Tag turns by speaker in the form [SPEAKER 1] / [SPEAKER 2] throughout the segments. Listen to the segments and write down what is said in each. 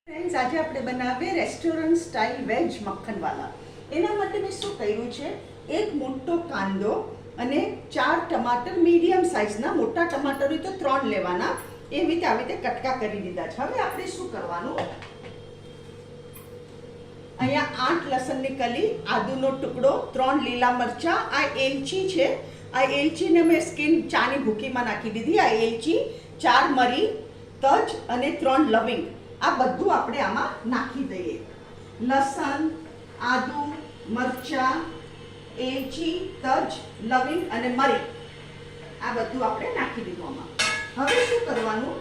[SPEAKER 1] Friends, આજે આપણે બનાવીએ રેસ્ટોરન્ટ સ્ટાઇલ વેજ મક્ખનવાલા. એના માટે મેં શું કર્યું છે, એક મોટો કાંદો અને 4 ટમાટર મીડિયમ સાઇઝના, મોટા ટમાટર હોય તો 3 લેવાના, એવી રીતે આવી રીતે કટકા કરી દીધા છે. હવે આપણે શું કરવાનું, અહીંયા 8 લસણની કલી, આદુનો ટુકડો, 3 લીલા મરચા, આ એલચી છે, આ એલચીને મેં સ્કીન ચાની ભૂકીમાં નાખી દીધી. આ એલચી, 4 મરી, તજ અને 3 લવિંગ, આ બધું આપણે આમાં નાખી દઈએ. લસણ, આદુ, મરચા, એલચી, તજ, લવિંગ અને મરી, આ બધું આપણે નાખી દીધું આમાં. હવે શું કરવાનું,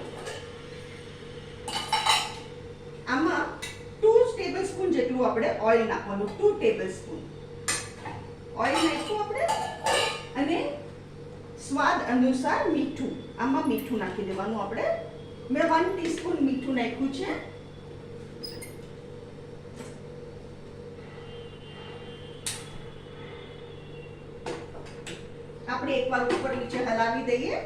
[SPEAKER 1] આમાં 2 ટેબલસ્પૂન જેટલું આપણે ઓઇલ નાખવાનું. 2 ટેબલસ્પૂન ઓઇલ નાખ્યું આપણે, અને સ્વાદ અનુસાર મીઠું, આમાં મીઠું નાખી દેવાનું આપણે. મેં 1 ટીસ્પૂન મીઠું નાખ્યું છે. આપણે એકવાર ઉપર નીચે હલાવી દઈએ.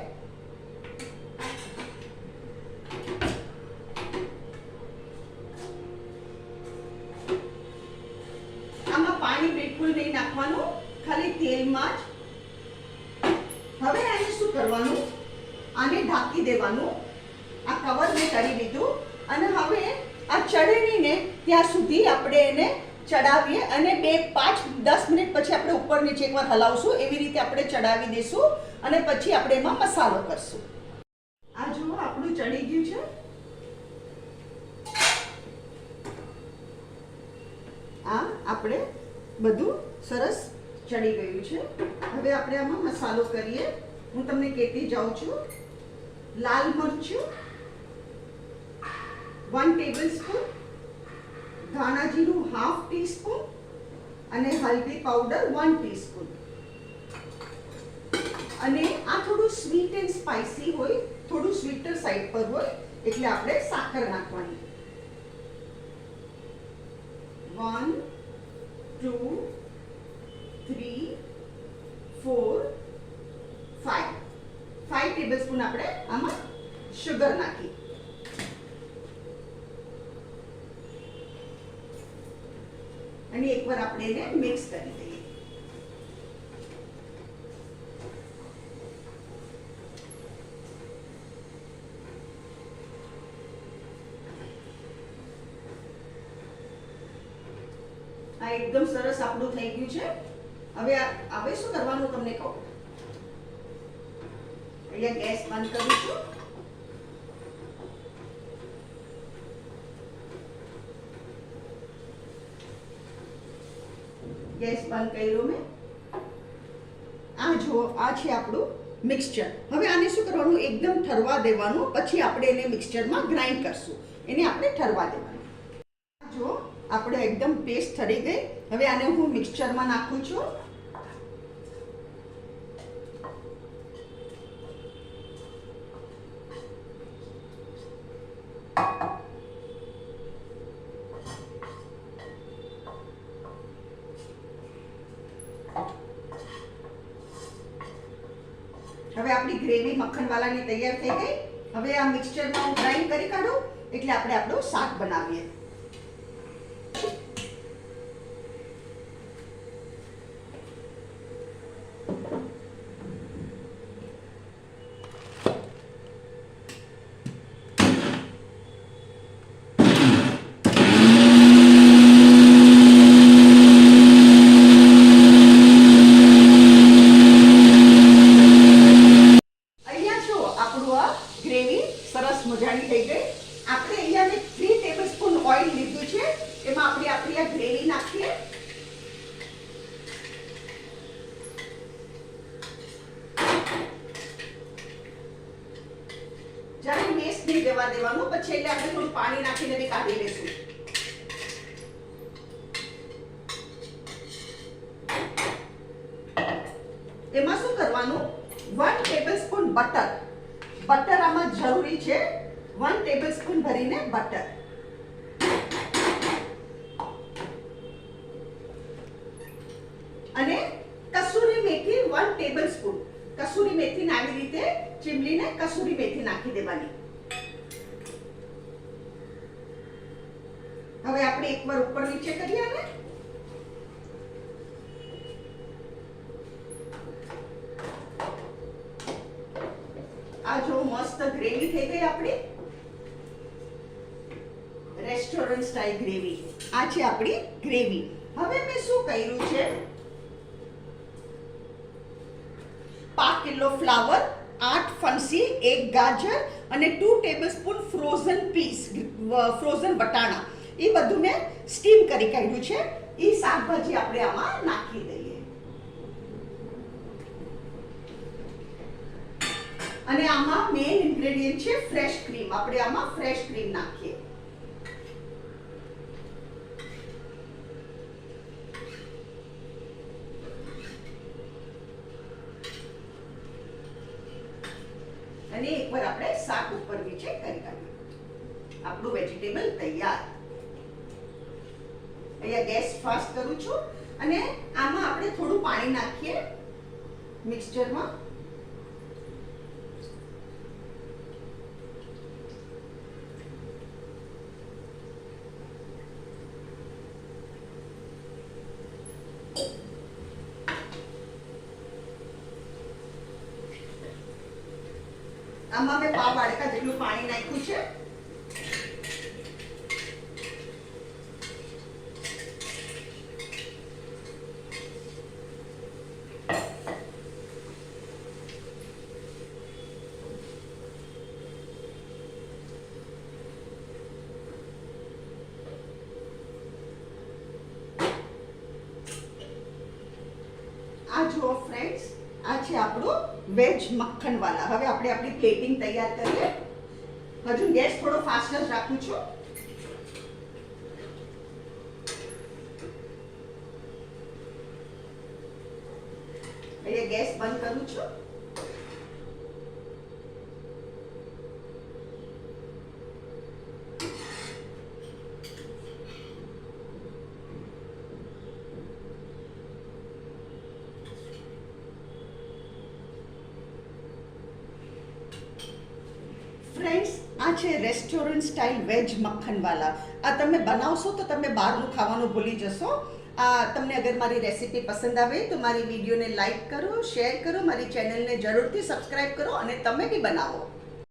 [SPEAKER 1] આમાં પાણી બિલકુલ નહીં નાખવાનું, ખાલી તેલમાં જ. હવે આને શું કરવાનું, આને ઢાંકી દેવાનું. આ કવર મેં કરી દીધું, અને હવે આ ચડે નહીં ને ત્યાં સુધી આપણે એને ચડાવીએ, અને 5-10 મિનિટ પછી આપણે ઉપર નીચે એકવાર હલાવશું. એવી રીતે આપણે ચડાવી દઈશું, અને પછી આપણે એમાં મસાલો કરશું. આ જુઓ, આપણું ચડી ગયું છે. આ આપણે બધું સરસ ચડી ગયું છે. હવે આપણે આમાં મસાલો કરીએ. હું તમને કહેતી જાઉં છું. લાલ મરચું 1 ટેબલસ્પૂન, ધાણા જીરું 1/2 ટીસ્પૂન, અને હલ્દી પાવડર 1 ટીસ્પૂન. અને આ થોડું સ્વીટ એન્ડ સ્પાઇસી હોય, થોડું સ્વીટર સાઈડ પર હોય, એટલે આપણે સાકર નાખવાની. 1 2 3 4 5 ટેબલસ્પૂન આપણે આમાં શુગર નાખી. અને એકવાર આપણે એને મિક્સ કરી દઈએ. આ એકદમ સરસ આપણું થઈ ગયું છે. હવે શું કરવાનું તમને કહું. અહીંયા ગેસ બંધ કરું છું. ગેસ બંધ કર્યો મેં. આ જો, આ છે આપણું મિક્સચર. હવે આને શું કરવાનું, એકદમ ઠરવા દેવાનું, પછી આપણે એને મિક્સચરમાં ગ્રાઇન્ડ કરશું. એને આપણે ઠરવા દેવાનું. જો, આપણે એકદમ પેસ્ટ ઠરી ગઈ. હવે આને હું મિક્સચરમાં નાખું છું. હવે આપણી ગ્રેવી મક્ખનવાલાની તૈયાર થઈ ગઈ. હવે આ મિક્સચરમાં હું ગ્રાઇન્ડ કરી કાઢું, એટલે આપણે આપણું શાક બનાવીએ. ગ્રેવી સરસ મજાની થઈ ગઈ. આપણે અહીંયા 3 ટેબલસ્પૂન ઓઇલ લીધું છે, એમાં આપણે આપણી આ ગ્રેવી નાખીએ. જ્યારે મેશ નહીં જવા દેવાનું, પછી એટલે આપણે થોડું પાણી નાખીને બી કાઢી લઈશું. એમાં શું કરવાનું, 1 ટેબલસ્પૂન બટર આમાં જરૂરી છે. 1 ટેબલસ્પૂન ભરીને બટર. અને કસૂરી મેથી 1 ટેબલસ્પૂન. કસૂરી મેથીને આવી રીતે ચીમલીને કસૂરી મેથી નાખી દેવાની. આપણે એકવાર ઉપર નીચે કરીએ ને. આ જો મસ્ત ગ્રેવી થઈ ગઈ આપણી રેસ્ટોરન્ટ સ્ટાઇલ ગ્રેવી. આ છે આપણી ગ્રેવી. હવે મેં શું કર્યું છે, 5 કિલો ફ્લાવર, 8 ફણસી, 1 ગાજર અને 2 ટેબલસ્પૂન ફ્રોઝન વટાણા, એ બધું મેં સ્ટીમ કરી કાઢ્યું છે. એ શાકભાજી આપણે આમાં નાખી દઈએ અને આમાં મેઇન ઇન્ગ્રેડિયન્ટ છે ફ્રેશ ક્રીમ. આપણે આમાં ફ્રેશ ક્રીમ નાખીએ. અને એકવાર આપણે શાક ઉપર નીચે કરી કાઢીએ. આપણું વેજીટેબલ તૈયાર. અહીંયા ગેસ ફાસ્ટ કરું છું અને આમાં આપણે થોડું પાણી નાખીએ મિક્સચરમાં. આમાં મેં પાવ વાડકા જેટલું પાણી નાખ્યું છે. આ જુઓ ફ્રેન્ડ્સ, આ છે આપણું વેજ મક્ખન વાલા. હવે આપણે આપણી પ્લેટિંગ તૈયાર કરીએ. હજુ ગેસ થોડો ફાસ્ટ જ રાખું છું. અહીંયા ગેસ બંધ કરું છું. ફ્રેન્ડ્સ, આ છે રેસ્ટોરન્ટ સ્ટાઇલ વેજ મક્ખનવાલા. આ તમે બનાવશો તો તમે બહારનું ખાવાનું ભૂલી જશો. તમને અગર મારી રેસીપી પસંદ આવે તો મારી વિડીયોને લાઈક કરો, શેર કરો, મારી ચેનલને જરૂરથી સબસ્ક્રાઈબ કરો અને તમે બી બનાવો.